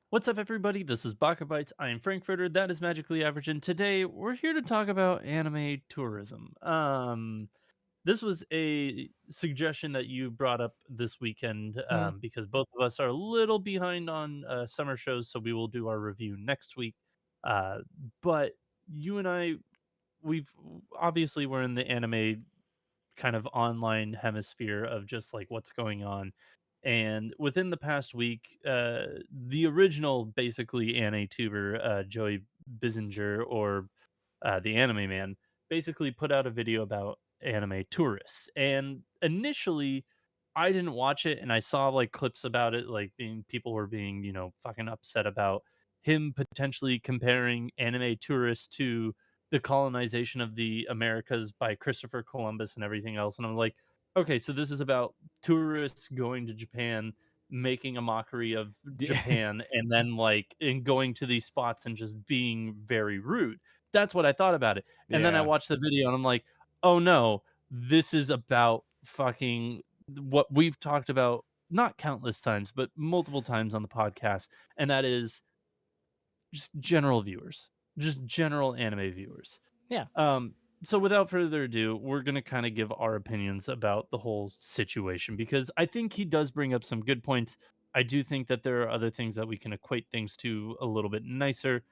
What's up, everybody? This is BakaBites. I am Frankfurter. That is Magically Average, and today we're here to talk about anime tourism. This was a suggestion that you brought up this weekend Mhm. because both of us are a little behind on summer shows, so we will do our review next week. Uh, but you and I, we've obviously we're in the anime kind of online hemisphere of just like what's going on. And within the past week, the original basically tuber, Joey Bissinger, or the Anime Man, basically put out a video about anime tourists. And initially, I didn't watch it, and I saw like clips about it, like being people were being fucking upset about him potentially comparing anime tourists to the colonization of the Americas by Christopher Columbus and everything else. And I'm like, okay, so this is about tourists going to Japan, making a mockery of Yeah. Japan, and then like in going to these spots and just being very rude. That's what I thought about it. And then I Yeah. watched the video and I'm like, oh no, this is about fucking what we've talked about not countless times, but multiple times on the podcast. And that is just general viewers, just general anime viewers. Yeah. Um, so without further ado, we're gonna kind of give our opinions about the whole situation because I think he does bring up some good points. I do think that there are other things that we can equate things to a little bit nicer.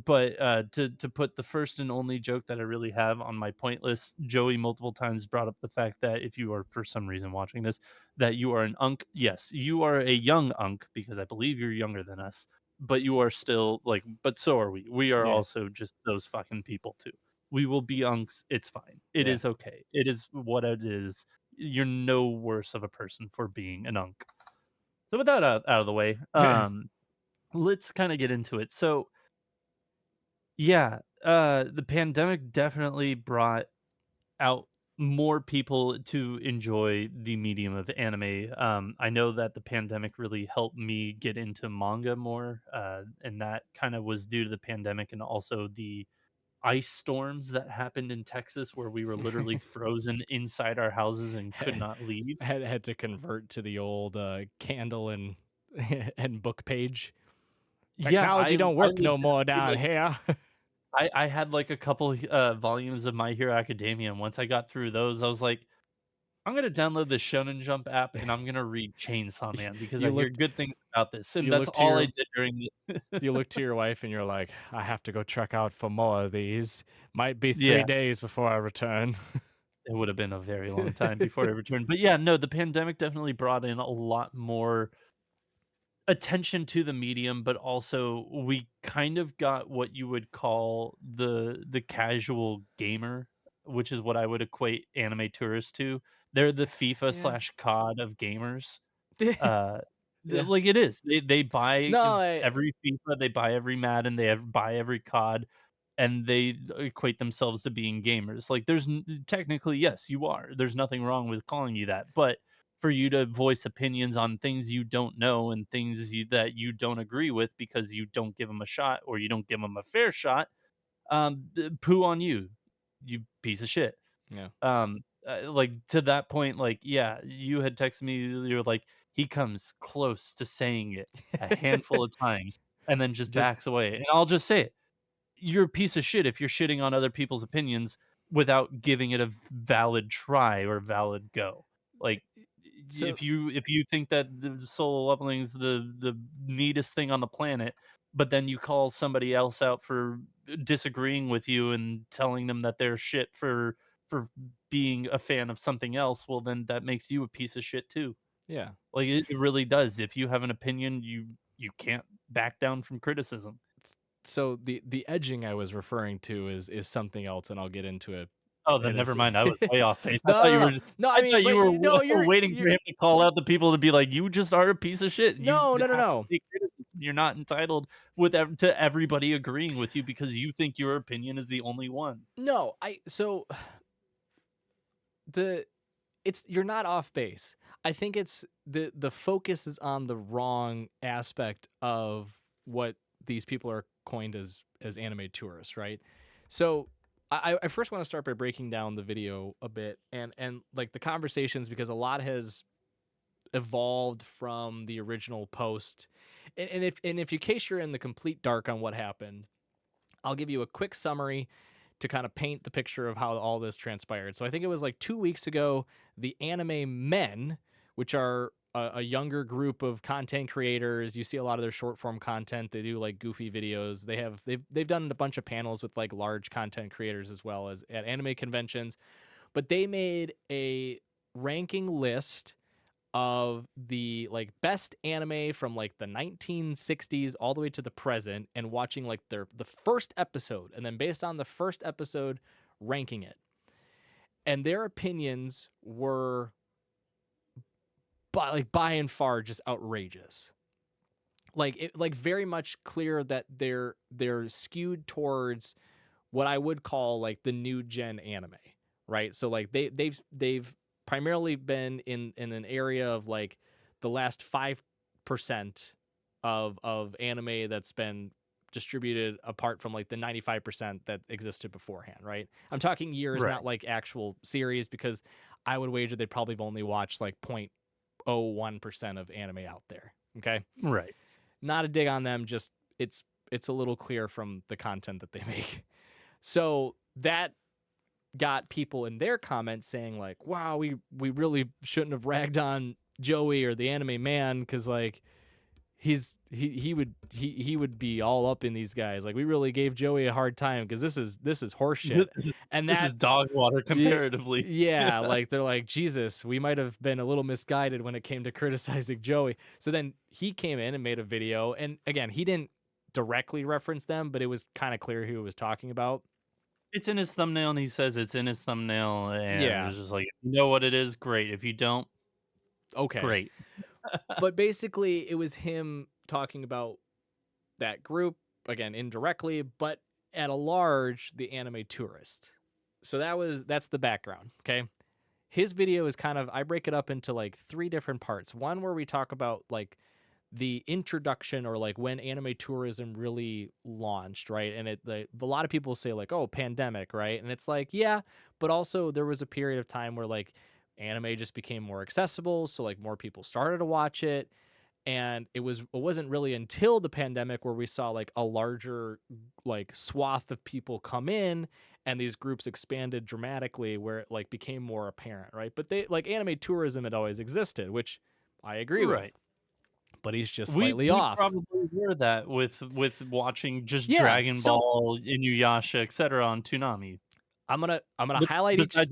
But to put the first and only joke that I really have on my point list, Joey multiple times brought up the fact that if you are for some reason watching this, that you are an unk. Yes, you are a young unk because I believe you're younger than us, but you are still like, but so are we. We are Yeah. also just those fucking people too. We will be unks. It's fine. It Yeah. is okay. It is what it is. You're no worse of a person for being an unk. So with that out of the way, let's kind of get into it. So yeah, the pandemic definitely brought out more people to enjoy the medium of anime. I know that the pandemic really helped me get into manga more, and that kind of was due to the pandemic and also the ice storms that happened in Texas where we were literally frozen inside our houses and could had not leave. had to convert to the old candle and and book page. Yeah, Technology don't I work no more legitimately down like here. I had like a couple volumes of My Hero Academia, and once I got through those, I was like, I'm gonna download the Shonen Jump app and I'm gonna read Chainsaw Man because I you hear look good things about this, and you that's look to all I your did during the you look to your wife and you're like, I have to go check out for more of these. Might be Yeah, 3 days before I return. it would have been a very long time before I returned, but yeah, no, the pandemic definitely brought in a lot more attention to the medium, but also we kind of got what you would call the casual gamer, which is what I would equate anime tourists to. They're the FIFA Yeah. slash COD of gamers. Uh, Yeah. like it is. They buy No, every FIFA, they buy every Madden, buy every COD, and they equate themselves to being gamers. Like there's technically yes, you are. There's nothing wrong with calling you that, but for you to voice opinions on things you don't know and that you don't agree with because you don't give them a shot or you don't give them a fair shot, poo on you, you piece of shit. yeah. Like, to that point, like, yeah, you had texted me, you were like, "He comes close to saying it a handful of times and then just Just backs away," and I'll just say it, you're a piece of shit if you're shitting on other people's opinions without giving it a valid try or valid go. Like, so if you think that the solo leveling is the neatest thing on the planet, but then you call somebody else out for disagreeing with you and telling them that they're shit for being a fan of something else, well, then that makes you a piece of shit too. yeah. Like, it really does. If you have an opinion, you can't back down from criticism. So the edging I was referring to is something else, and I'll get into it Oh, then in a never s mind, I was way off base. No, no, no. No, I I mean, thought you but were no, waiting for him to call out the people to be like, "You just are a piece of shit. You no, no, no, have to no. take criticism. You're not entitled with to everybody agreeing with you because you think your opinion is the only one." No, I so the it's you're not off base. I think it's the focus is on the wrong aspect of what these people are coined as anime tourists, right? So I first want to start by breaking down the video a bit and like the conversations because a lot has evolved from the original post And if you case you're in the complete dark on what happened, I'll give you a quick summary to kind of paint the picture of how all this transpired. So I think it was like 2 weeks ago, the anime men, which are a younger group of content creators. You see a lot of their short form content. They do like goofy videos. They've done a bunch of panels with like large content creators as well as at anime conventions. But they made a ranking list of the like best anime from like the 1960s all the way to the present, and watching like the first episode, and then based on the first episode ranking it. And their opinions were by and far just outrageous. Like very much clear that they're skewed towards what I would call like the new gen anime, right? So like they've primarily been in an area of like the last 5% of anime that's been distributed, apart from like the 95% that existed beforehand, right? I'm talking years, Right. not like actual series, because I would wager they'd probably only watched like 0.01% of anime out there. Okay. Right. Not a dig on them, just it's a little clear from the content that they make. So that got people in their comments saying like, wow, we really shouldn't have ragged on Joey or the anime man, because like he would be all up in these guys. Like, we really gave Joey a hard time because this is horseshit. This is And this is that dog water comparatively. yeah, like they're like, Jesus, we might have been a little misguided when it came to criticizing Joey. So then he came in and made a video, and again, he didn't directly reference them, but it was kind of clear who he was talking about. It's in his thumbnail, and he says it's in his thumbnail, and it Yeah, was just like, if you know what it is, great. If you don't, okay. great. But basically, it was him talking about that group, again, indirectly, but at a large, the anime tourist. So that's the background. Okay. His video is kind of, I break it up into like three different parts. One where we talk about like the introduction, or like when anime tourism really launched, right? And a lot of people say like, oh, pandemic, right? And it's like, yeah, but also there was a period of time where like anime just became more accessible, so like more people started to watch it. And it wasn't really until the pandemic where we saw like a larger like swath of people come in, and these groups expanded dramatically, where it like became more apparent, right? But they like anime tourism had always existed, which I agree with, Right. but he's just We slightly we off. probably were that with watching just Yeah, Dragon so Ball, Inuyasha, etcetera on Toonami. I'm gonna But highlight each besides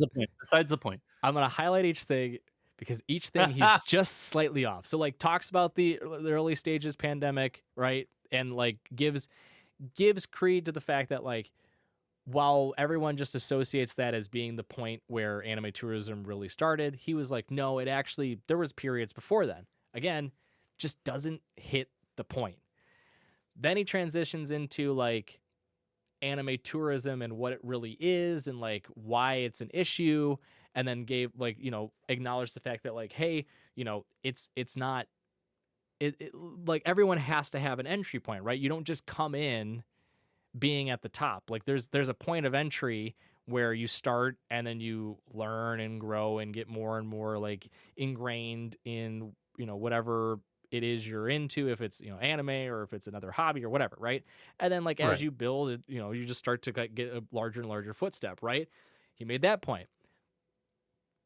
the point. I'm gonna highlight each thing, because each thing he's just slightly off. So like talks about the early stages pandemic, right? And like gives creed to the fact that like, while everyone just associates that as being the point where anime tourism really started, he was like, no, it actually, there was periods before then. Again, just doesn't hit the point. Then he transitions into like anime tourism and what it really is, and like why it's an issue, and then gave like, acknowledged the fact that like, hey, it's not like everyone has to have an entry point, right? You don't just come in being at the top. Like there's a point of entry where you start, and then you learn and grow and get more and more like ingrained in, whatever it is you're into, if it's, anime, or if it's another hobby or whatever, right? And then like as Right. you build it, you just start to get a larger and larger footstep, right? He made that point,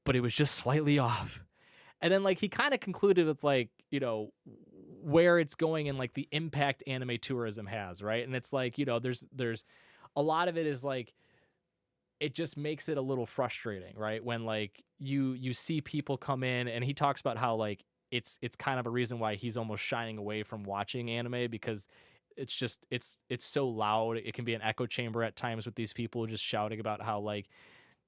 but it was just slightly off. And then like he kind of concluded with like, where it's going and like the impact anime tourism has, right? And it's like, there's a lot of it is like, it just makes it a little frustrating, right? When like you see people come in, and he talks about how like it's kind of a reason why he's almost shying away from watching anime, because it's so loud. It can be an echo chamber at times with these people just shouting about how like,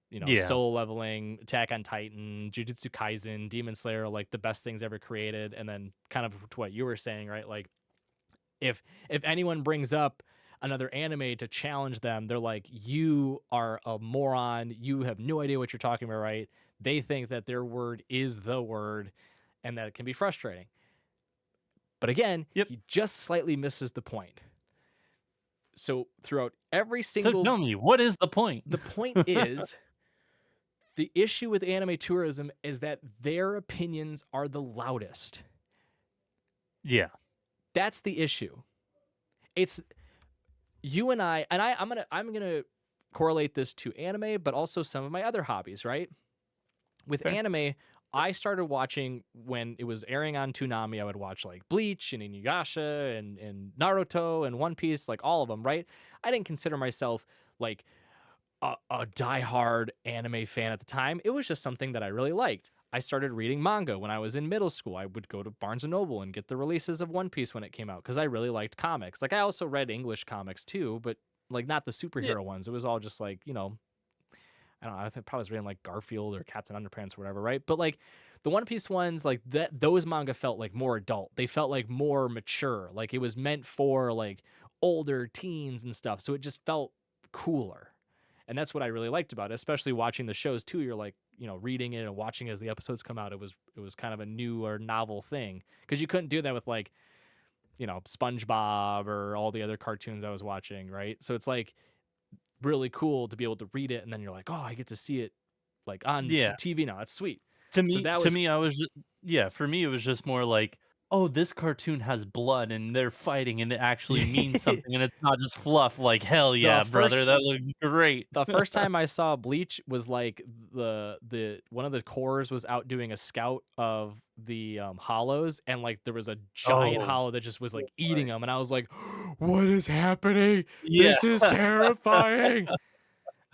Yeah. Soul Leveling, Attack on Titan, Jujutsu Kaisen, Demon Slayer are like the best things ever created. And then kind of to what you were saying, right? Like if anyone brings up another anime to challenge them, they're like, you are a moron. You have no idea what you're talking about, right? They think that their word is the word, and that it can be frustrating. But again, Yep. he just slightly misses the point. So throughout every So single, tell me, what is the point? the point is, the issue with anime tourism is that their opinions are the loudest. Yeah. That's the issue. It's you and I'm gonna correlate this to anime, but also some of my other hobbies, right? With Okay. anime, I started watching when it was airing on Toonami. I would watch like Bleach and Inuyasha and Naruto and One Piece, like all of them, right? I didn't consider myself like a diehard anime fan at the time. It was just something that I really liked. I started reading manga when I was in middle school. I would go to Barnes and Noble and get the releases of One Piece when it came out because I really liked comics. Like I also read English comics too, but like not the Yeah. superhero ones. It was all just like, I don't know. I think probably was reading like Garfield or Captain Underpants or whatever, right? But like the One Piece ones, like those manga felt like more adult. They felt like more mature. Like it was meant for like older teens and stuff. So it just felt cooler. And that's what I really liked about it, especially watching the shows too. You're like, reading it and watching as the episodes come out. It was kind of a new or novel thing because you couldn't do that with like, SpongeBob or all the other cartoons I was watching, right? So it's like really cool to be able to read it and then you're like, "Oh, I get to see it like on Yeah. TV now. It's sweet." To So me that to was me, I was just yeah, for me, it was just more like, "Oh, this cartoon has blood, and they're fighting, and it actually means something, and it's not just fluff." Like, "Hell the yeah, brother, first that looks great." the first time I saw Bleach was like the one of the cores was out doing a scout of the hollows and like there was a giant Oh, hollow that just was like eating boy. them and I was like, "What is happening? Yeah. This is terrifying."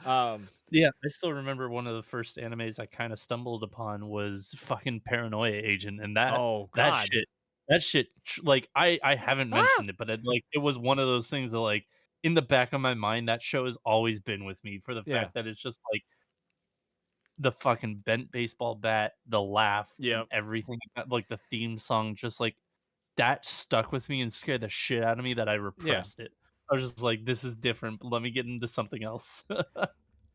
Um Yeah, I still remember one of the first animes I kinda stumbled upon was fucking Paranoia Agent, and oh that god. shit that shit tr like, I haven't Ah! mentioned it, but it was one of those things that, like, in the back of my mind, that show has always been with me for the Yeah. fact that it's just, like, the fucking bent baseball bat, the laugh, and Yep. everything, like, the theme song, just, like, that stuck with me and scared the shit out of me that I Yeah. repressed it. I was just like, "This is different, but let me get into something else."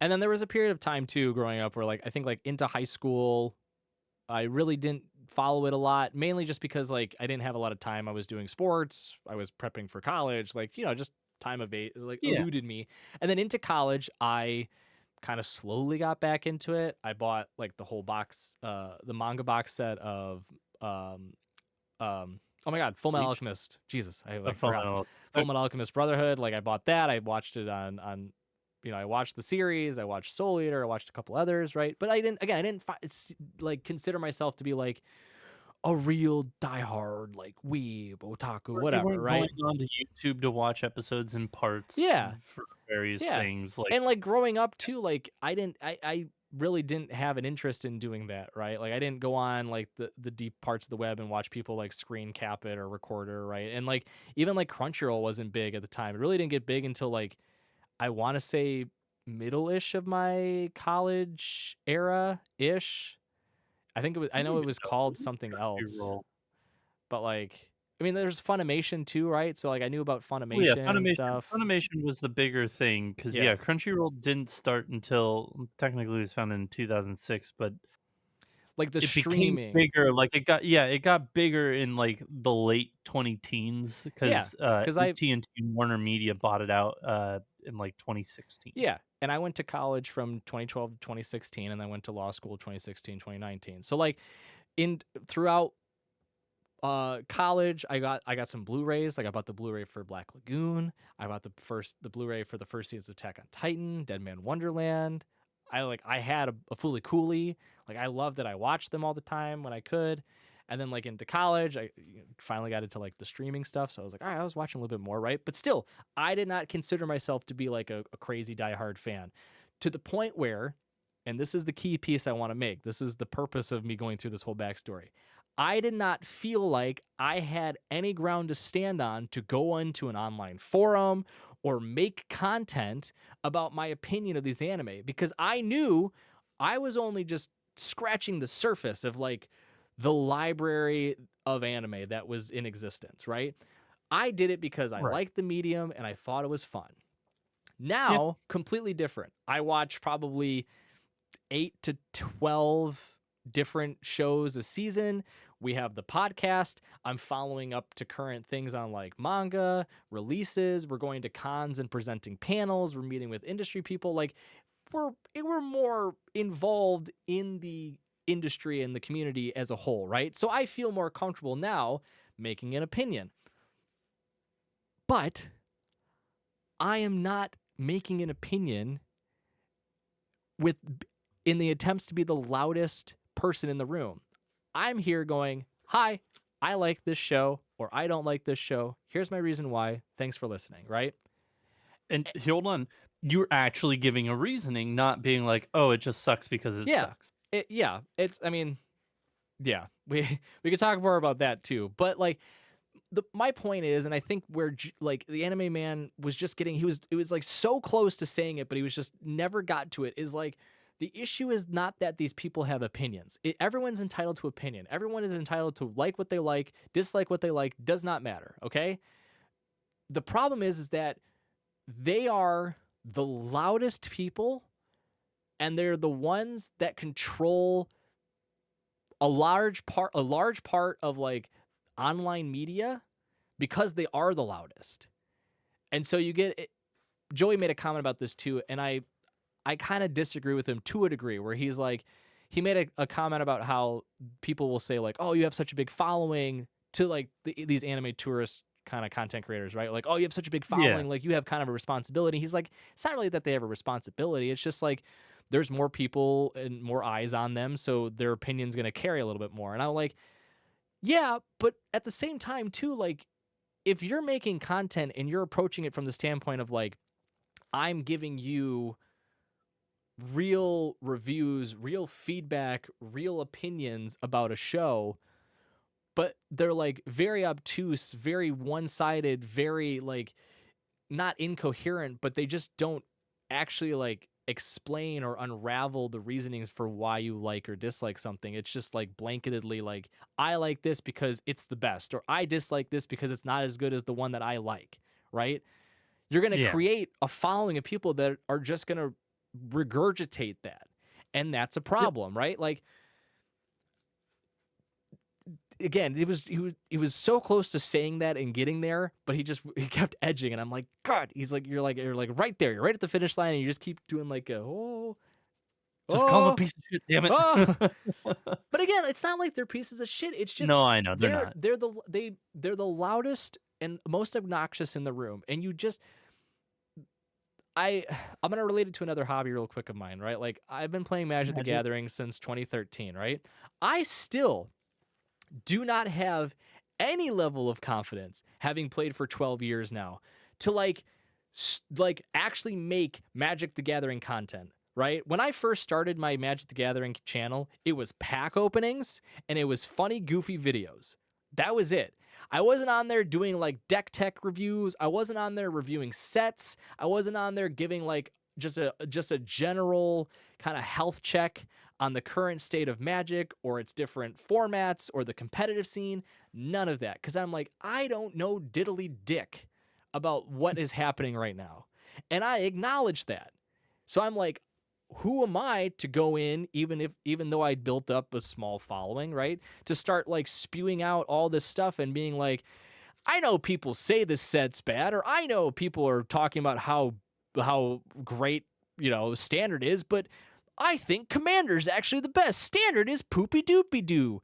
And then there was a period of time too growing up where like I think like into high school I really didn't follow it a lot, mainly just because like I didn't have a lot of time. I was doing sports, I was prepping for college, like, just time of age like Yeah. eluded me. And then into college, I kind of slowly got back into it. I bought like the whole box, the manga box set of um oh my god, Full Metal Bleach? Alchemist. Jesus, I A like forgot. Fullmetal. Full Metal Alchemist Brotherhood. Like I bought that. I watched it on I watched the series, I watched Soul Eater, I watched a couple others, right? But I didn't like consider myself to be like a real diehard like weeb, otaku, You whatever, weren't going right? on to YouTube to watch episodes in parts Yeah, for various yeah. things, like And like growing up too, like I really didn't have an interest in doing that, right? Like I didn't go on like the deep parts of the web and watch people like screen cap it or record it, right? And like even like Crunchyroll wasn't big at the time. It really didn't get big until like I want to say middle-ish of my college era ish. I think it was I I didn't know it even was know called there was something else, Crunchyroll. but like I mean there's Funimation too, right? So like I knew about Oh, yeah, Funimation and Funimation stuff. Funimation was the bigger thing because yeah, Yeah. Crunchyroll didn't start until technically it was founded in 2006, but Like the it became streaming. bigger, like, it got bigger in, like, the late 20 teens Yeah. 'cause, Cuz I AT&T and Warner Media bought it out, in, like, 2016. yeah, and I went to college from 2012 to 2016 and I went to law school 2016, 2019. So like in throughout college I got some Blu-rays. Like I bought the Blu-ray for Black Lagoon. I bought the Blu-ray for the first season of Attack on Titan, Dead Man Wonderland. I had a Foolie Cooley. Like I loved that I watched them all the time when I could. And then like into college, I finally got into like the streaming stuff. So I was like, all right, I was watching a little bit more, right? But still, I did not consider myself to be like a crazy diehard fan to the point where, and this is the key piece I want to make. This is the purpose of me going through this whole backstory. I did not feel like I had any ground to stand on to go into an online forum or make content about my opinion of these anime because I knew I was only just scratching the surface of like the library of anime that was in existence, right? I did it because I Right. liked the medium and I thought it was fun. Yeah. Now, completely different. I watch probably 8 to 12 different shows a season. We have the podcast. I'm following up to current things on like manga, releases. We're going to cons and presenting panels. We're meeting with industry people. Like we're more involved in the industry and the community as a whole, right? So I feel more comfortable now making an opinion. But I am not making an opinion with in the attempts to be the loudest person in the room. I'm here going, "Hi, I like this show," or "I don't like this show. Here's my reason why. Thanks for listening," right? And hold on, you're actually giving a reasoning, not being like, "Oh, it just sucks because it Yeah. sucks." It's I mean, yeah. We could talk more about that too. But like my point is, and I think where like the anime man was just getting, it was like so close to saying it, but he was just never got to it. Is like the issue is not that these people have opinions. Everyone's entitled to opinion. Everyone is entitled to like what they like, dislike what they like. Does not matter. Okay. The problem is that they are the loudest people, and they're the ones that control a large part of like online media because they are the loudest. And so you get it. Joey made a comment about this too, and I kind of disagree with him to a degree, where he's like, he made a comment about how people will say like, "Oh, you have such a big following," to like these anime tourist kind of content creators, right? Like, "Oh, you have such a big Yeah. following, like you have kind of a responsibility." He's like, it's not really that they have a responsibility. It's just like there's more people and more eyes on them, so their opinion's going to carry a little bit more. And I'm like, yeah, but at the same time too, like if you're making content and you're approaching it from the standpoint of like, I'm giving you real reviews, real feedback, real opinions about a show, but they're like very obtuse, very one-sided, very like not incoherent, but they just don't actually like explain or unravel the reasonings for why you like or dislike something. It's just like blanketedly like, I like this because it's the best, or I dislike this because it's not as good as the one that I like, right? You're going to Yeah. create a following of people that are just going to regurgitate that. And that's a Yep. problem, right? Like again, he was so close to saying that and getting there, but he kept edging, and I'm like, God, he's like, you're like right there, you're right at the finish line, and you just keep doing like a Just call him a oh piece of shit, damn it. oh. But again, it's not like they're pieces of shit. It's just No, I know, they're not. they're the loudest and most obnoxious in the room, and you just I'm gonna relate it to another hobby real quick of mine, right? Like I've been playing Magic the Magic? Gathering since 2013, right? I still do not have any level of confidence, having played for 12 years now, to like actually make Magic the Gathering content, right? When I first started my Magic the Gathering channel, it was pack openings and it was funny, goofy videos. That was it. I wasn't on there doing like deck tech reviews. I wasn't on there reviewing sets. I wasn't on there giving like just a general kind of health check on the current state of Magic or its different formats or the competitive scene. None of that, because I'm like, I don't know diddly dick about what is happening right now. And I acknowledge that. So I'm like, who am I to go in, even though I built up a small following, right? To start like spewing out all this stuff and being like, I know people say this set's bad, or I know people are talking about how great, standard is, but I think Commander's actually the best. Standard is poopy doopy doo.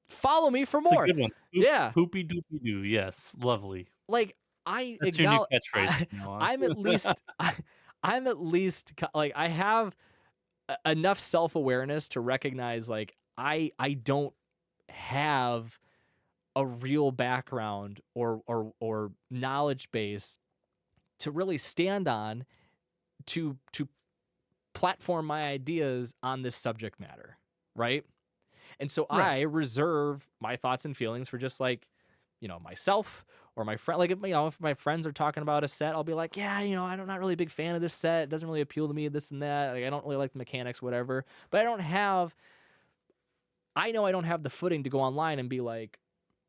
Follow me for It's a more. good one. Yeah. Poopy doopy doo, yes, lovely. Like I That's your new acknowledge catchphrase from now on. I'm at least I'm at least like I have enough self-awareness to recognize like I don't have a real background or knowledge base to really stand on to platform my ideas on this subject matter, right? And so Right. I reserve my thoughts and feelings for just like, myself or my friend. Like if my friends are talking about a set, I'll be like, yeah, I'm not really a big fan of this set. It doesn't really appeal to me, this and that. Like I don't really like the mechanics, whatever. But I know I don't have the footing to go online and be like,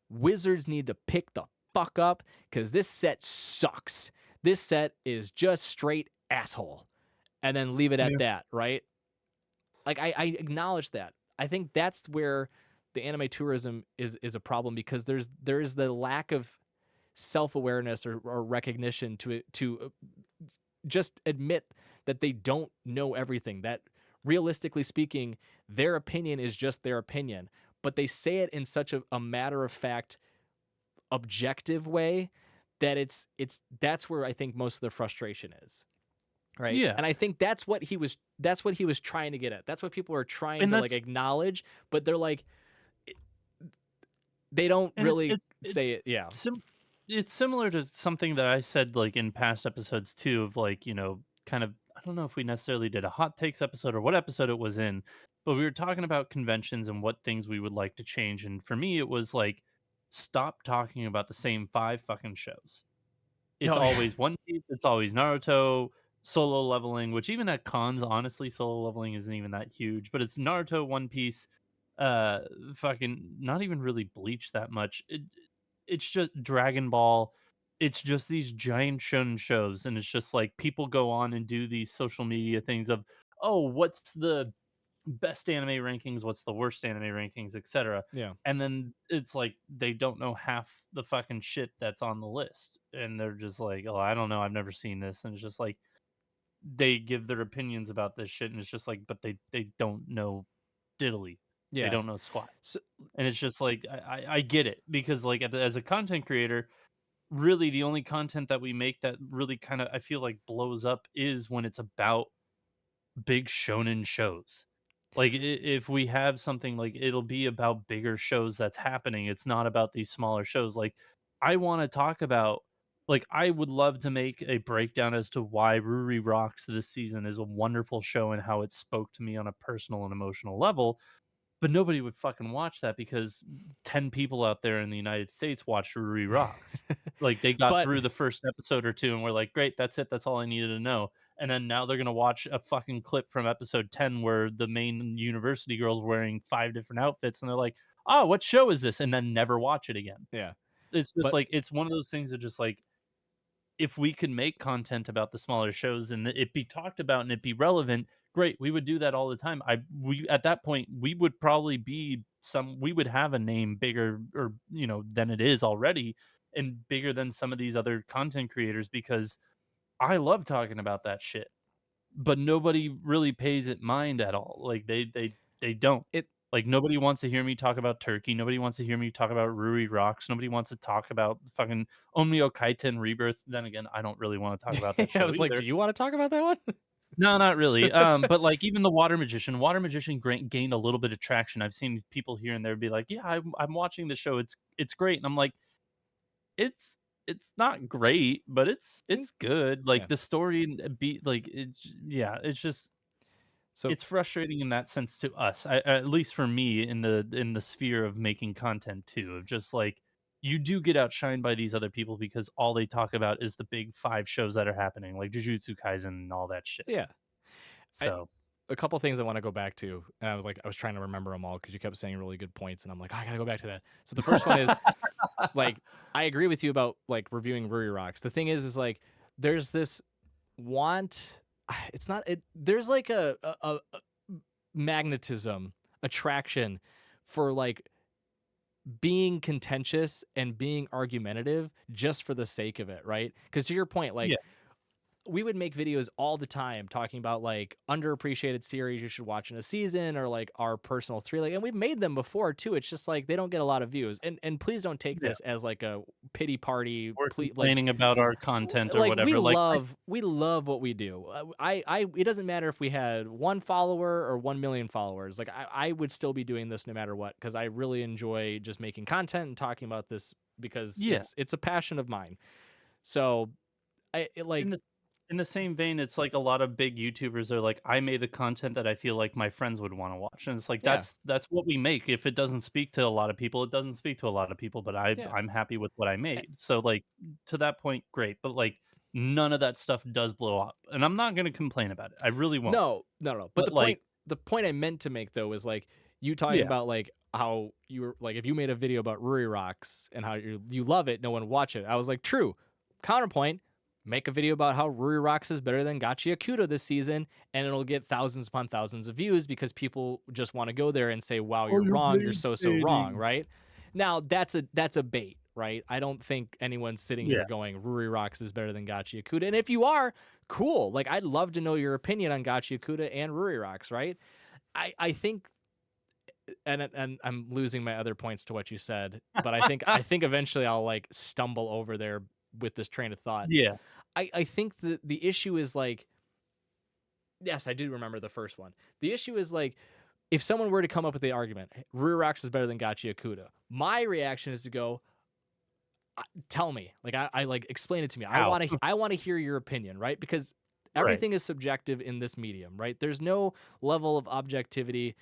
Wizards need to pick the fuck up because this set sucks. This set is just straight asshole. And then leave it at Yeah. that, right? Like I acknowledge that. I think that's where the anime tourism is a problem, because there is the lack of self-awareness or recognition to just admit that they don't know everything, that realistically speaking their opinion is just their opinion, but they say it in such a matter of fact objective way that that's where I think most of the frustration is, right? Yeah, And I think that's what he was trying to get at. That's what people are trying and to like that's acknowledge, but they're like they don't and really it's say it. Yeah. sim it's similar to something that I said, like, in past episodes too of, like, kind of I don't know if we necessarily did a hot takes episode or what episode it was in, but we were talking about conventions and what things we would like to change, and for me, it was like, stop talking about the same 5 fucking shows. It's Oh yeah. always One Piece, it's always Naruto, Solo Leveling, which even at cons, honestly, Solo Leveling isn't even that huge, but it's Naruto, One Piece, uh, fucking not even really Bleach that much. It's just Dragon Ball. It's just these giant shonen shows, and it's just like people go on and do these social media things of, "Oh, what's the best anime rankings, what's the worst anime rankings, etc." Yeah. And then it's like they don't know half the fucking shit that's on the list. And they're just like, "Oh, I don't know, I've never seen this." And it's just like they give their opinions about this shit and it's just like, but they don't know diddly. They Yeah. don't know squat. So And it's just like I get it because like as a content creator, really the only content that we make that really kind of I feel like blows up is when it's about big shonen shows. Like, if we have something, like, it'll be about bigger shows that's happening, it's not about these smaller shows, like, I wanna talk about like, I would love to make a breakdown as to why Ruri Rocks this season is a wonderful show and how it spoke to me on a personal and emotional level, but nobody would fucking watch that because 10 people out there in the United States watched Ruri Rocks. Like, they got but through the first episode or 2 and were like, "Great, that's it, that's all I needed to know." And then now they're gonna watch a fucking clip from episode 10 where the main university girl's wearing 5 different outfits, and they're like, "Oh, what show is this?" And then never watch it again. yeah. It's just But like it's one of those things that just like if we could make content about the smaller shows and it be talked about and it be relevant, great, we would do that all the time. We at that point, we would probably be we would have a name bigger or, than it is already and bigger than some of these other content creators because I love talking about that shit, but nobody really pays it mind at all. Like they don't. it Like nobody wants to hear me talk about Turkey. Nobody wants to hear me talk about Ruri Rocks. Nobody wants to talk about fucking Omnio Kaiten Rebirth. Then again, I don't really want to talk about that I show was like, "Do either. you wanna talk about that one?" No, not really. But like even the Water Magician gained a little bit of traction. I've seen people here and there be like, "Yeah, I'm watching the show. It's great." And I'm like, it's not great, but Mm, it's good. Like yeah. the story and beat like yeah, it's just So it's frustrating in that sense to us, at least for me in the sphere of making content too, of just like you do get outshined by these other people because all they talk about is the big 5 shows that are happening, like Jujutsu Kaisen and all that shit. yeah. I So, a couple things I wanna go back to, and I was trying to remember them all because you kept saying really good points, and I'm like, "Oh, I gotta go back to that." So the first one is, like, I agree with you about, like, reviewing Ruri Rocks. The thing is like, there's this want it's not it there's like a magnetism, attraction for, like, being contentious and being argumentative just for the sake of it, right? Because to your point, like, yeah, we would make videos all the time talking about like underappreciated series you should watch in a season or like our personal three like and we've made them before too. It's just like they don't get a lot of views. And please don't take yeah, this as like a pity party. we're Please like complaining about our content or like whatever, like, I we love what we do. I it doesn't matter if we had 1 follower or 1 million followers. Like I would still be doing this no matter what because I really enjoy just making content and talking about this because yeah. it's a passion of mine. So In like the in the same vein, it's like a lot of big YouTubers are like, "I made the content that I feel like my friends would wanna watch," and it's like, yeah that's what we make. If it doesn't speak to a lot of people, it doesn't speak to a lot of people, but yeah. I'm happy with what I made. So, like, to that point, great, but, like, none of that stuff does blow up, and I'm not gonna complain about it. I really won't. No, no, no. But But, like the point I meant to make though is like you talking yeah, about like how you were like if you made a video about Ruri Rocks and how you love it, no one would watch it. I was like, true. Counterpoint, make a video about how Ruri Rocks is better than Gachiakudo this season, and it'll get thousands upon thousands of views because people just want to go there and say, wow, "Oh, you're you're wrong, you're bait so wrong, baiting." right? Now that's a bait. Right, I don't think anyone's sitting Yeah, here going Ruri Rocks is better than Gachiakuda. And if you are, cool. Like I'd love to know your opinion on Gachi Okuda and Ruri Rocks, right? I think and I'm losing my other points to what you said, but I think eventually I'll like stumble over there with this train of thought. Yeah. I think the issue is like, yes, I do remember the first one. The issue is like, if someone were to come up with the argument, "Hey, Rear Rocks is better than Gachi Akuda," my reaction is to go, tell me, like I like explain it to me. How? I want to hear your opinion, right? Because Right. everything is subjective in this medium, right? There's no level of objectivity.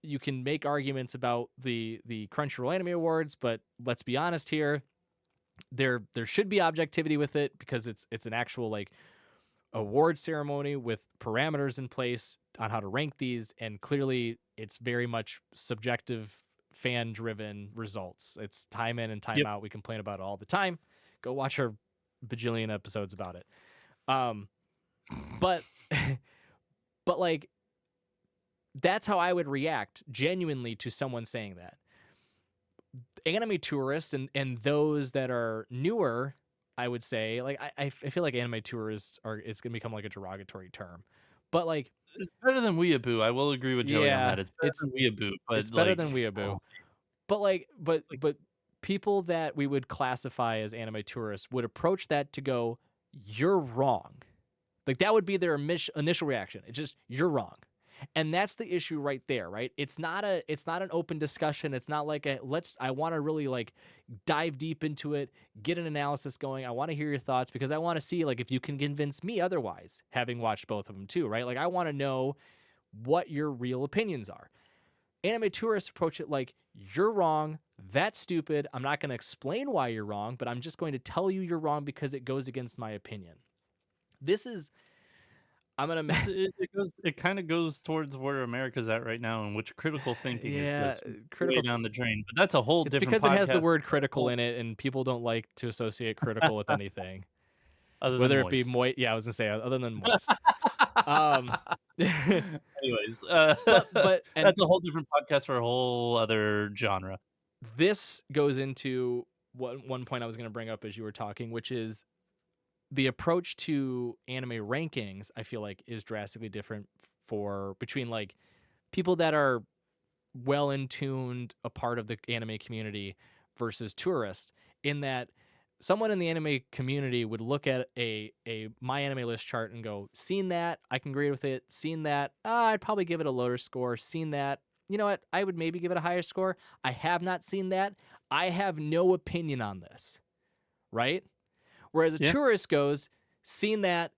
You can make arguments about the Crunchyroll Anime Awards, but let's be honest here, there should be objectivity with it because it's an actual like award ceremony with parameters in place on how to rank these, and clearly it's very much subjective, fan driven results. It's time in and time Yep. out. We complain about it all the time. Go watch our bajillion episodes about it. um but but like, that's how I would react genuinely to someone saying that. Anime tourists and those that are newer, I would say, like I feel like anime tourists are, it's gonna become like a derogatory term, but like, It's better than Weeaboo. I will agree with Joey on yeah, that. It's better than Weeaboo, but it's better like, than oh, Weeaboo. But like, like but people that we would classify as anime tourists would approach that to go, "You're wrong." Like that would be their initial reaction. It's just, "You're wrong." And that's the issue right there, right? It's not an open discussion. It's not like I want to really like dive deep into it, get an analysis going. I want to hear your thoughts because I want to see like if you can convince me otherwise, having watched both of them too, right? Like I want to know what your real opinions are. Anime tourists approach it like, "You're wrong. That's stupid. I'm not going to explain why you're wrong, but I'm just going to tell you you're wrong because it goes against my opinion." This is, I'm going to, it kind of goes towards where America's at right now, and which critical thinking is yeah, just way critical. down the drain. But that's a whole It's different because it has the podcast. word A critical whole in it, and people don't like to associate critical with anything, other than whether it be moist. moist. Yeah, I was gonna say other than moist. Um, Anyways, but and that's a whole different podcast for a whole other genre. this goes into what one point I was gonna bring up as you were talking, which is the approach to anime rankings. I feel like is drastically different for between like people that are well in tuned, a part of the anime community, versus tourists, in that someone in the anime community would look at a my anime list chart and go, "Seen that, I can agree with it. Seen that, I'd probably give it a lower score. Seen that, you know what, I would maybe give it a higher score. I have not seen that. I have no opinion on this." Right? Whereas a Yeah, tourist goes, seen that,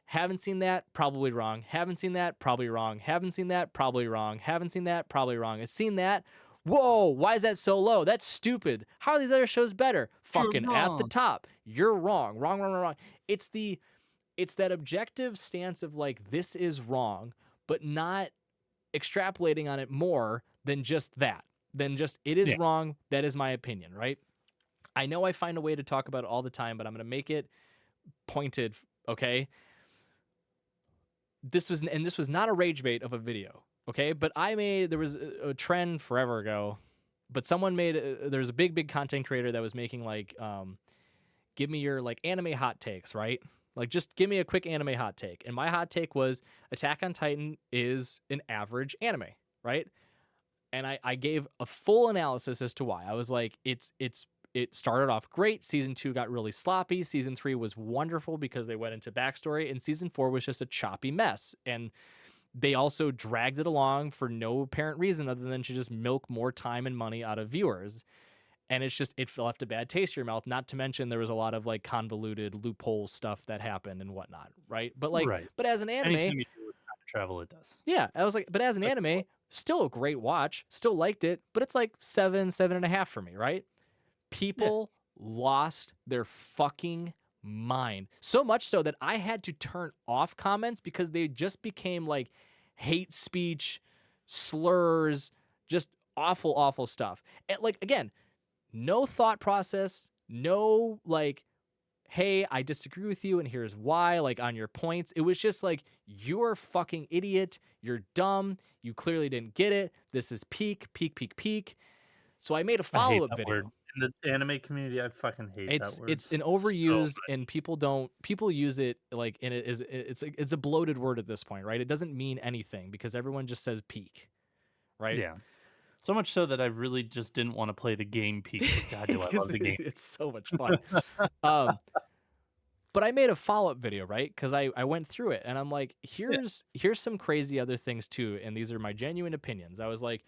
haven't seen that, probably wrong, haven't seen that, probably wrong, haven't seen that, probably wrong, haven't seen that, probably wrong, I've seen that. Whoa, why is that so low? That's stupid. How are these other shows better? you're Fucking at the wrong. top. You're wrong. Wrong, wrong, wrong, wrong. It's that objective stance of like, this is wrong, but not extrapolating on it more than just that. Than just, it is Yeah, wrong. That is my opinion, right? I know I find a way to talk about it all the time, but I'm going to make it pointed, okay? This was not a rage bait of a video, okay? But there was a trend forever ago, but someone made there's a big content creator that was making like give me your like anime hot takes, right? Like just give me a quick anime hot take. And my hot take was Attack on Titan is an average anime, right? And I gave a full analysis as to why. I was like, it started off great. Season 2 got really sloppy. Season 3 was wonderful because they went into backstory, and season 4 was just a choppy mess. And they also dragged it along for no apparent reason other than to just milk more time and money out of viewers. And it's just, it left a bad taste in your mouth. Not to mention there was a lot of like convoluted loophole stuff that happened and whatnot, right? But like, right. but as an anime, Anytime you do with time travel, it does. yeah, I was like, but as an That's anime, still a great watch, still liked it, but it's like 7.5 for me, right? yeah. People lost their fucking mind. So much so that I had to turn off comments because they just became like hate speech, slurs, just awful, awful stuff. And like, again, no thought process, no like, "Hey, I disagree with you and here's why," like on your points. It was just like, "You're a fucking idiot. You're dumb. You clearly didn't get it. This is peak, peak, peak, peak." So I made a I hate follow-up that word. video. In the anime community, I fucking hate that word It's an so overused, much. and people use it like, and it's a bloated word at this point, right? It doesn't mean anything because everyone just says peak, right? Yeah. So much so that I really just didn't wanna play the game piece, but god, do I 'Cause love the game. it's so much fun. Um, but I made a follow-up video, right? Because I went through it and I'm like, Yeah, here's some crazy other things too, and these are my genuine opinions. I was like,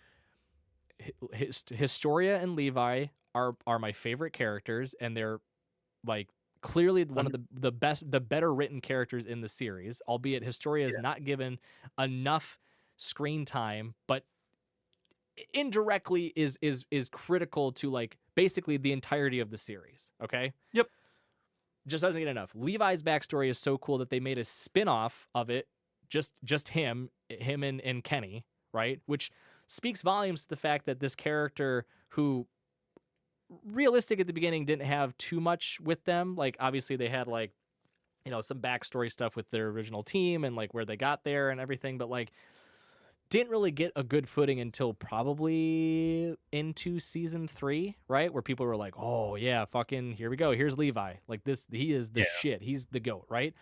Historia and Levi are my favorite characters, and they're like clearly one of 100 the better written characters in the series, albeit Historia is yeah, not given enough screen time, but indirectly is critical to like basically the entirety of the series. Okay, yep, just doesn't get enough. Levi's backstory is so cool that they made a spin-off of it, just him and Kenny, right? Which speaks volumes to the fact that this character who realistic at the beginning didn't have too much with them. Like obviously they had like, some backstory stuff with their original team and like where they got there and everything, but like didn't really get a good footing until probably into season 3, right? Where people were like, "Oh yeah, fucking here we go. Here's Levi. Like this he is the yeah. shit. He's the goat," right?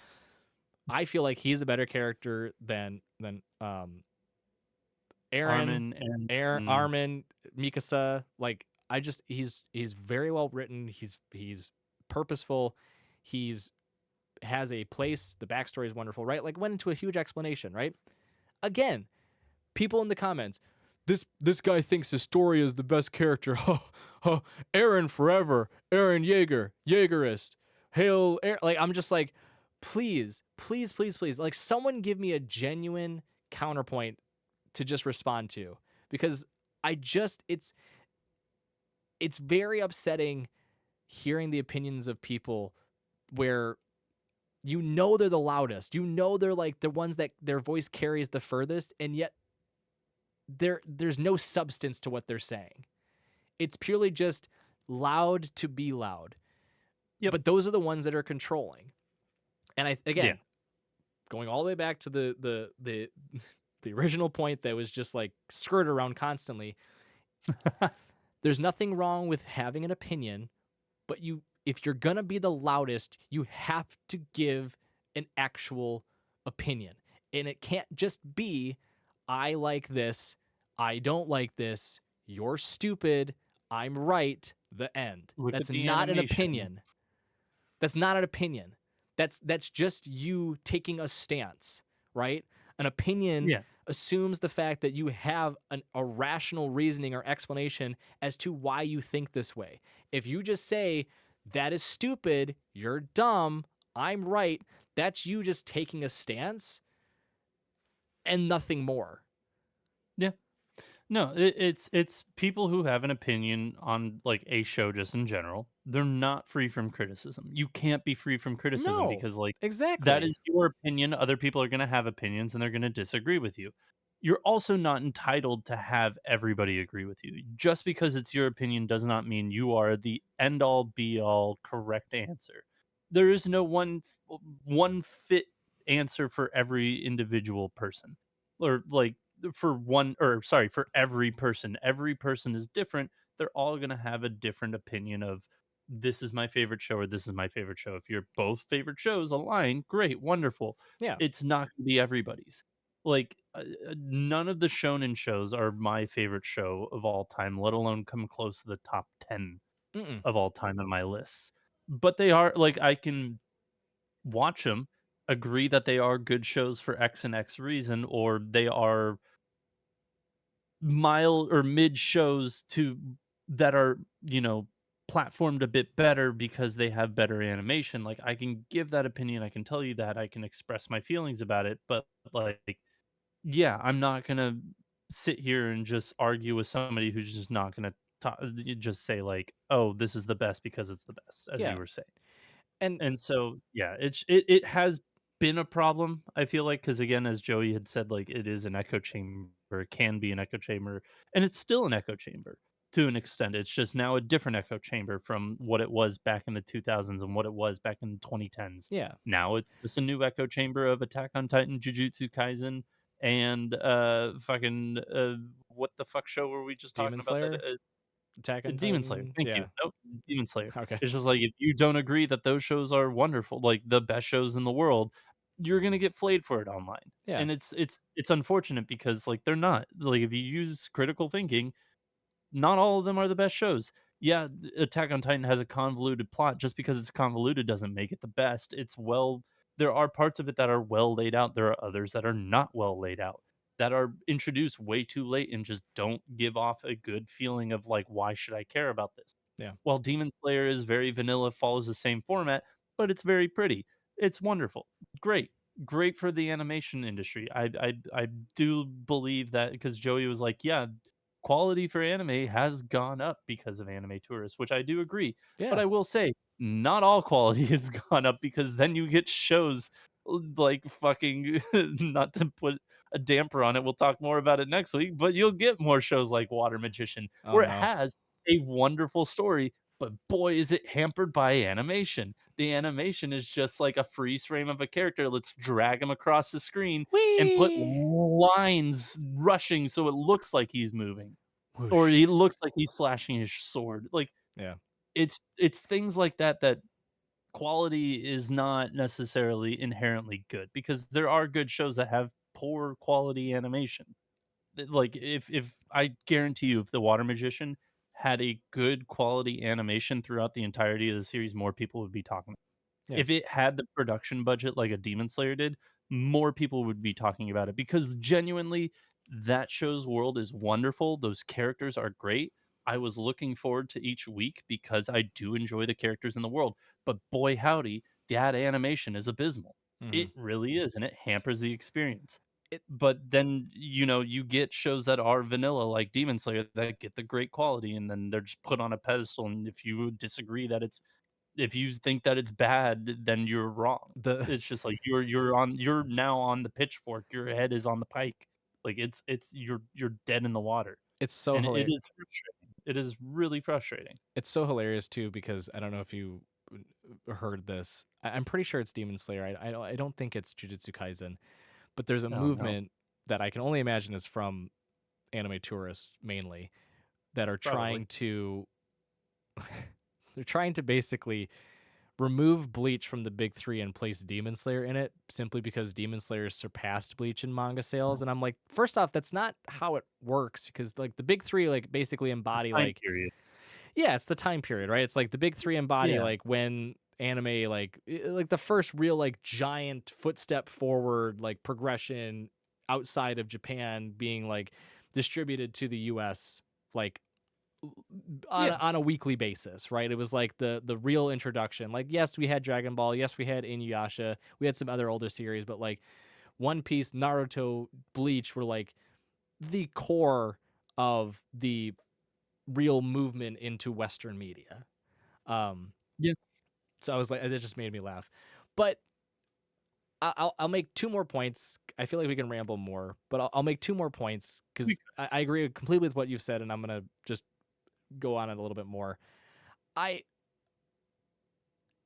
I feel like he's a better character than Aaron, Armin and Armin, Mikasa. Like I just he's very well written. He's purposeful. He's has a place. The backstory is wonderful, right? Like went into a huge explanation, right? Again, people in the comments, this guy thinks Historia is the best character. Aaron forever. Aaron Yeager, Jaegerist. Hail Aaron. Like I'm just like, please, please, please, please. Like someone give me a genuine counterpoint to just respond to. Because I just it's very upsetting hearing the opinions of people where they're the loudest. They're like the ones that their voice carries the furthest, and yet there's no substance to what they're saying. It's purely just loud to be loud. yep, But those are the ones that are controlling. And yeah, again, going all the way back to the original point that was just like skirted around constantly. There's nothing wrong with having an opinion, but if you're going to be the loudest, you have to give an actual opinion. And it can't just be I like this, I don't like this, you're stupid, I'm right, the end. look at That's the not an animation. opinion. That's not an opinion. That's just you taking a stance, right? An opinion Yeah, assumes the fact that you have a rational reasoning or explanation as to why you think this way. If you just say that is stupid, you're dumb, I'm right, that's you just taking a stance and nothing more. yeah. No, it's people who have an opinion on, like, a show just in general. They're not free from criticism. You can't be free from criticism No, because, like, that exactly. is your opinion, other people are gonna have opinions, and they're gonna disagree with you. You're also not entitled to have everybody agree with you. Just because it's your opinion does not mean you are the end all be all correct answer. There is no one fit answer for every individual person, or, like, for one or sorry, for every person. Every person is different. They're all going to have a different opinion of this is my favorite show or this is my favorite show. If your both favorite shows align, great, wonderful. Yeah. It's not going to be everybody's. Like none of the shonen shows are my favorite show of all time, let alone come close to the top 10 Mm-mm. of all time in my lists. But they are like I can watch them, agree that they are good shows for X and X reason, or they are mild or mid shows to that are, platformed a bit better because they have better animation. Like, I can give that opinion, I can tell you that, I can express my feelings about it, but, like, yeah, I'm not gonna sit here and just argue with somebody who's just not gonna just say, like, "Oh, this is the best because it's the best," as you Yeah. were saying. And And so, yeah, it has been a problem, I feel like, because again, as Joey had said, like, it is an echo chamber, it can be an echo chamber, and it's still an echo chamber to an extent. It's just now a different echo chamber from what it was back in the 2000s and what it was back in the 2010s. yeah, Now it's just a new echo chamber of Attack on Titan, Jujutsu Kaisen, and, what the fuck show were we just talking Demon about that, Slayer, Attack on Demon Slayer, Titan. thank you. Yeah. Nope, Demon Slayer. Okay. It's just like, if you don't agree that those shows are wonderful, like, the best shows in the world, you're gonna get flayed for it online, Yeah. and it's unfortunate because, like, they're not. Like, if you use critical thinking, not all of them are the best shows. Yeah, Attack on Titan has a convoluted plot. Just because it's convoluted doesn't make it the best. There are parts of it that are well laid out. There are others that are not well laid out, that are introduced way too late and just don't give off a good feeling of like, why should I care about this? Yeah. While Demon Slayer is very vanilla, follows the same format, but it's very pretty. It's wonderful. Great. Great for the animation industry. I do believe that, because Joey was like, yeah, quality for anime has gone up because of anime tourists, which I do agree. But Yeah. I will say, not all quality has gone up, because then you get shows like fucking not to put a damper on it. We'll talk more about it next week, but you'll get more shows like Water Magician, Oh where it no. has a wonderful story, but boy, is it hampered by animation. The animation is just like a freeze frame of a character. Let's drag him across the screen and put Whee! lines rushing so it looks like he's moving, or Whoosh. he looks like he's slashing his sword. Like, Yeah. it's things like that, that quality is not necessarily inherently good, because there are good shows that have poor quality animation. Like, if I guarantee you, if The Water Magician had a good quality animation throughout the entirety of the series, more people would be talking. Yeah. If it had the production budget like a Demon Slayer did, more people would be talking about it, because genuinely, that show's world is wonderful. Those characters are great. I was looking forward to each week because I do enjoy the characters in the world. But boy, howdy, that animation is abysmal. Mhm. It really is, and it hampers the experience. It But then, you get shows that are vanilla, like Demon Slayer, that get the great quality, and then they're just put on a pedestal. And if you think that it's bad, then you're wrong. the It's just like you're now on the pitchfork. Your head is on the pike. Like, you're dead in the water, it's so and it hilarious. is frustrating. It is really frustrating. It's so hilarious too because I don't know if you heard this. I'm pretty sure it's Demon Slayer. I don't think it's Jujutsu Kaisen, but there's a Oh, no, movement that I can only imagine is from anime tourists mainly that are probably. trying to they're trying to basically remove Bleach from the big 3 and place Demon Slayer in it simply because Demon Slayer surpassed Bleach in manga sales, and I'm like, first off, that's not how it works because, like, the big 3, like, basically The embody, time like period. yeah, it's the time period, right? It's like the big 3 embody, Yeah. like, when anime, like, the first real, like, giant footstep forward, like, progression outside of Japan being, like, distributed to the US, like, on Yeah. a weekly basis, right? It was like the real introduction. Like, yes, we had Dragon Ball, yes, we had Inuyasha, we had some other older series, but like One Piece, Naruto, Bleach were like the core of the real movement into Western media. Um, Yeah. so I was like, it just made me laugh. But I'll make two more points. I feel like we can ramble more, but I'll make two more points We because I agree completely with what you've said, and I'm gonna just go on it a little bit more. I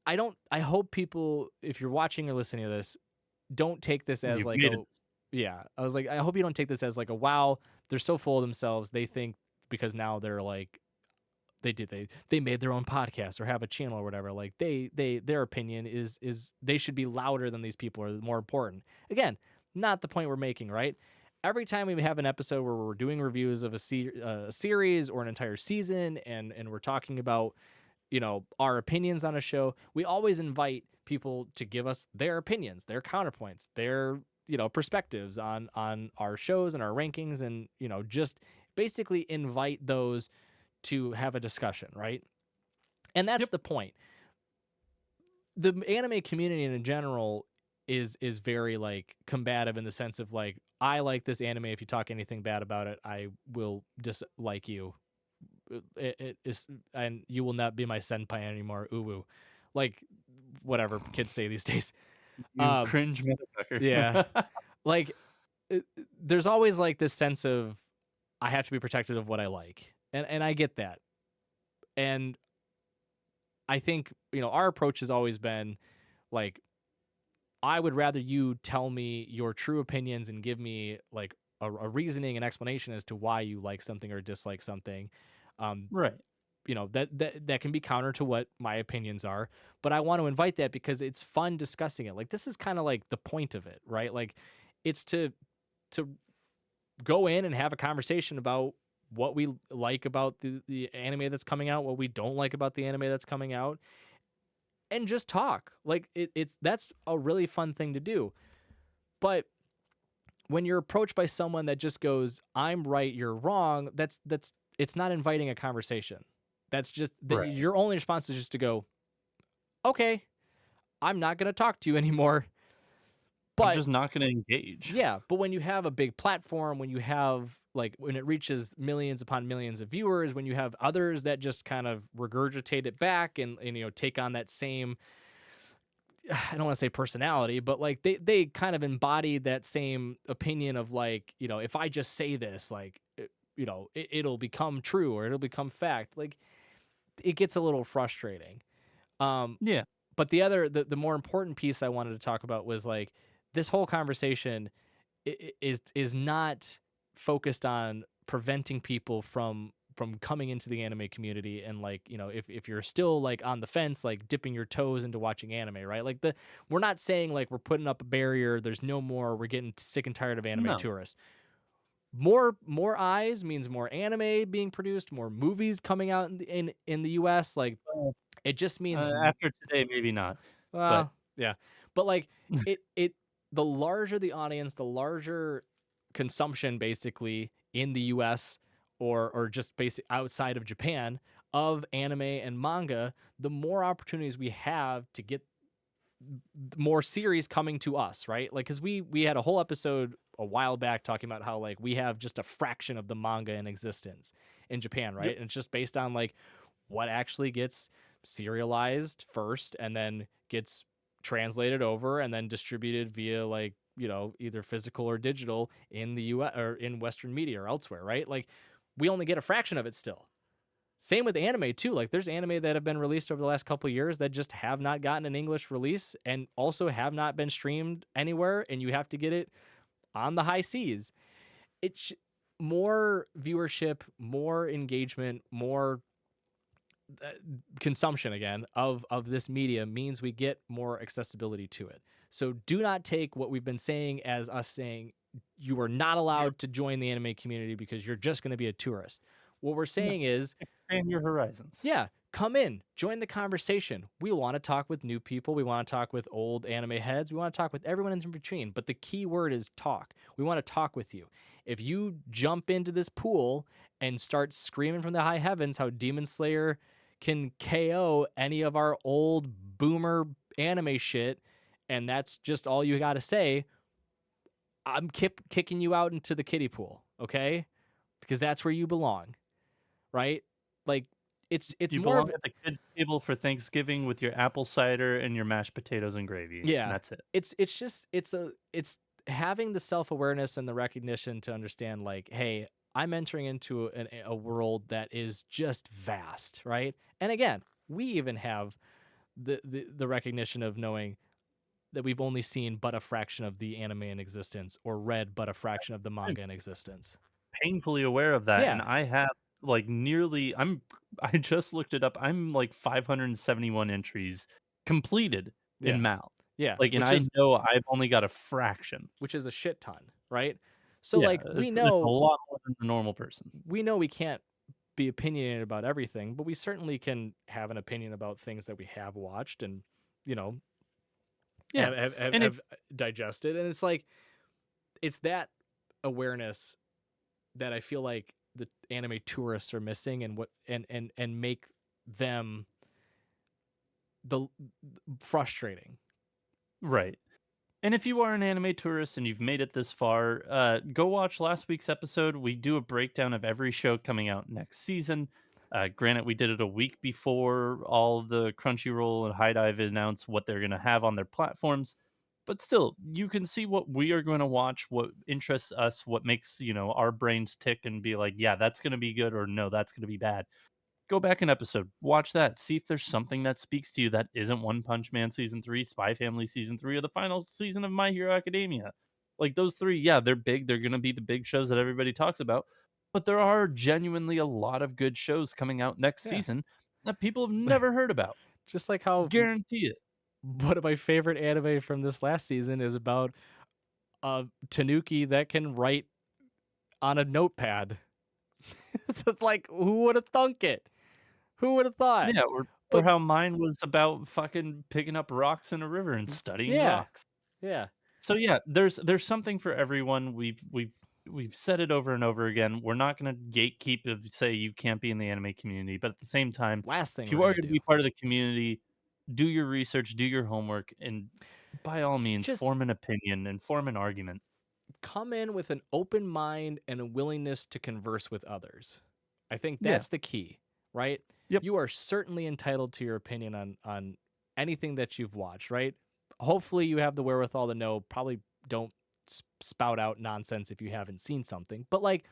I hope people, if you're watching or listening to this, don't take this as You've like made a it. yeah. I was like, I hope you don't take this as like a wow, they're so full of themselves. They think because now they're like they made their own podcast or have a channel or whatever. Like their opinion is they should be louder than these people or more important. Again, not the point we're making, right? Every time we have an episode where we're doing reviews of a series or an entire season and we're talking about our opinions on a show, we always invite people to give us their opinions, their counterpoints, their perspectives on our shows and our rankings, and just basically invite those to have a discussion, right? And that's Yep. the point. The anime community in general is very like combative in the sense of like, I like this anime, if you talk anything bad about it, I will dislike you. It is, and you will not be my senpai anymore. Uwu, like whatever kids say these days. You Um, cringe yeah, motherfucker. like there's always like this sense of I have to be protective of what I like, and I get that, and I think our approach has always been like, I would rather you tell me your true opinions and give me like a reasoning and explanation as to why you like something or dislike something. Um, Right. that can be counter to what my opinions are, but I want to invite that because it's fun discussing it. Like, this is kind of like the point of it, right? Like, it's to go in and have a conversation about what we like about the anime that's coming out, what we don't like about the anime that's coming out, and just talk. Like it's that's a really fun thing to do. But when you're approached by someone that just goes, "I'm right, you're wrong," that's it's not inviting a conversation. That's just Right. your only response is just to go, "Okay, I'm not going to talk to you anymore." I'm But just not gonna engage. yeah, but when you have a big platform, when you have like when it reaches millions upon millions of viewers, when you have others that just kind of regurgitate it back and take on that same, I don't want to say personality, but like they kind of embody that same opinion of like, if I just say this, like it'll become true or it'll become fact. Like it gets a little frustrating. Um Yeah. but the more important piece I wanted to talk about was like this whole conversation is not focused on preventing people from coming into the anime community and like if you're still like on the fence like dipping your toes into watching anime, right? Like we're not saying like we're putting up a barrier, there's no more, we're getting sick and tired of anime No. tourists. More eyes means more anime being produced, more movies coming out in the US. Like Well, it just means after today, maybe not, but well, yeah. But like it the larger the audience, the larger consumption basically in the US or just basic outside of Japan of anime and manga, the more opportunities we have to get more series coming to us, right? Like cuz we had a whole episode a while back talking about how like we have just a fraction of the manga in existence in Japan, yep. right? And it's just based on like what actually gets serialized first and then gets translated over and then distributed via like either physical or digital in the US or in Western media or elsewhere, right? Like we only get a fraction of it still. Same with anime too. Like there's anime that have been released over the last couple of years that just have not gotten an English release and also have not been streamed anywhere, and you have to get it on the high seas. It's more viewership, more engagement, more uh, consumption again of this media means we get more accessibility to it. So do not take what we've been saying as us saying you are not Yep. allowed to join the anime community because you're just going to be a tourist. What we're No. saying is, Expand your horizons. yeah, come in, join the conversation. We want to talk with new people. We want to talk with old anime heads. We want to talk with everyone in between. But the key word is talk. We want to talk with you. If you jump into this pool and start screaming from the high heavens how Demon Slayer can KO any of our old boomer anime shit, and that's just all you got to say, I'm kicking you out into the kiddie pool, okay? Because that's where you belong, right? Like it's You more of belong at the kids' table for Thanksgiving with your apple cider and your mashed potatoes and gravy, and yeah. that's it. It's just it's having the self-awareness and the recognition to understand like, hey, I'm entering into a world that is just vast, right? And again, we even have the recognition of knowing that we've only seen but a fraction of the anime in existence or read but a fraction of the I'm manga in existence. painfully aware of that, and Yeah. I have, like, nearly I just looked it up, I'm, like, 571 entries completed in Yeah. MAL. Yeah, Like, and I know I've only got a fraction. which is a shit ton, right? So Yeah, like it's a lot more than the normal person. we know we can't be opinionated about everything, but we certainly can have an opinion about things that we have watched and you know Yeah, and if have digested. And it's like it's that awareness that I feel like the anime tourists are missing, and what and make them the frustrating. right. And if you are an anime tourist and you've made it this far, go watch last week's episode. We do a breakdown of every show coming out next season. Granted, we did it a week before all the Crunchyroll and High Dive announced what they're going to have on their platforms. But still, you can see what we are going to watch, what interests us, what makes our brains tick and be like, yeah, that's going to be good, or no, that's going to be bad. Go back an episode, watch that, see if there's something that speaks to you that isn't One Punch Man season 3, Spy Family season 3, or the final season of My Hero Academia. Like those 3, yeah, they're big, they're gonna be the big shows that everybody talks about, but there are genuinely a lot of good shows coming out next Yeah. season that people have never heard about. Just like how Guarantee it. one of my favorite anime from this last season is about a tanuki that can write on a notepad. So it's like, who would have thunk it? Who would have thought? Yeah, or But how mine was about fucking picking up rocks in a river and studying yeah, rocks. yeah. So yeah, there's something for everyone. We've said it over and over again. We're not gonna gatekeep of say you can't be in the anime community, but at the same time, Last thing if we're you are gonna gonna do. be part of the community, do your research, do your homework, and by all means, Just form an opinion and form an argument. come in with an open mind and a willingness to converse with others. I think Yeah. that's the key, right? Yep. You are certainly entitled to your opinion on anything that you've watched, right? Hopefully you have the wherewithal to know, probably don't spout out nonsense if you haven't seen something. But like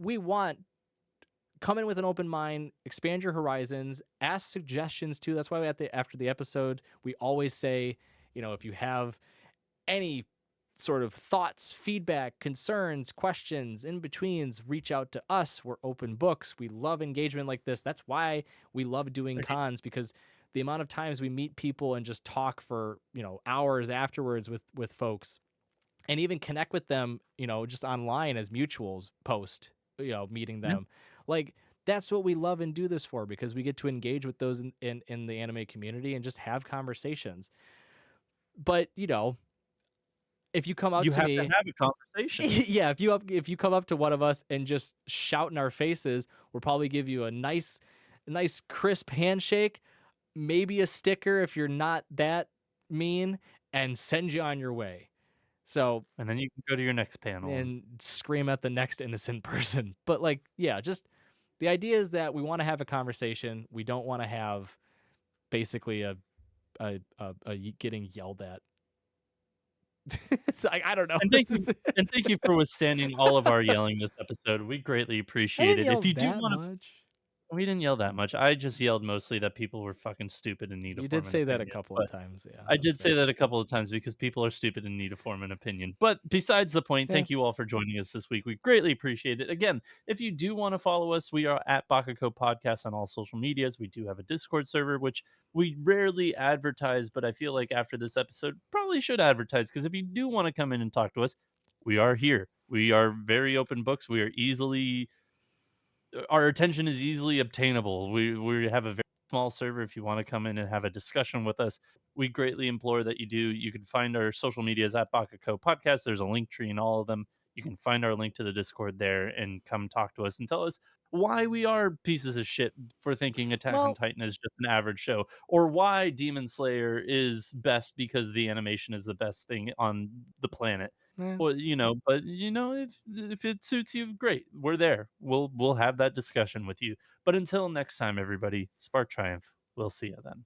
we want come in with an open mind, expand your horizons, ask suggestions too. That's why we at the after the episode, we always say, if you have any sort of thoughts, feedback, concerns, questions, in betweens, reach out to us. We're open books. We love engagement like this. That's why we love doing Right. cons, because the amount of times we meet people and just talk for, hours afterwards with folks, and even connect with them, just online as mutuals post, meeting Yeah. them. Like that's what we love and do this for, because we get to engage with those in the anime community and just have conversations. But, if you come up You to have to me have a conversation. yeah, if you come up to one of us and just shout in our faces, we'll probably give you a nice crisp handshake, maybe a sticker if you're not that mean, and send you on your way. So, And then you can go to your next panel and and scream at the next innocent person. But like, yeah, just the idea is that we want to have a conversation. We don't want to have basically getting yelled at. It's like, I don't know. and thank you for withstanding all of our yelling this episode. We greatly I appreciate didn't it. If yell you do that wanna much. We didn't yell that much. I just yelled mostly that people were fucking stupid and need to You did form an say that a opinion, couple of but times. Yeah, I that's did say fair. that a couple of times because people are stupid and need to form an opinion. But besides the point, Yeah. thank you all for joining us this week. We greatly appreciate it. Again, if you do want to follow us, we are at Baka&Co Podcast on all social medias. We do have a Discord server, which we rarely advertise, but I feel like after this episode, probably should advertise because if you do want to come in and talk to us, we are here. We are very open books. We are easily our attention is easily obtainable. We have a very small server. If you want to come in and have a discussion with us, we greatly implore that you do. You can find our social medias at Baka&Co Podcast. There's a link tree in all of them. You can find our link to the Discord there and come talk to us and tell us why we are pieces of shit for thinking Attack on Well, Titan is just an average show, or why Demon Slayer is best because the animation is the best thing on the planet. eh, Well, but if it suits you, great. We're there. We'll have that discussion with you. But until next time, everybody, Spark Triumph. We'll see you then.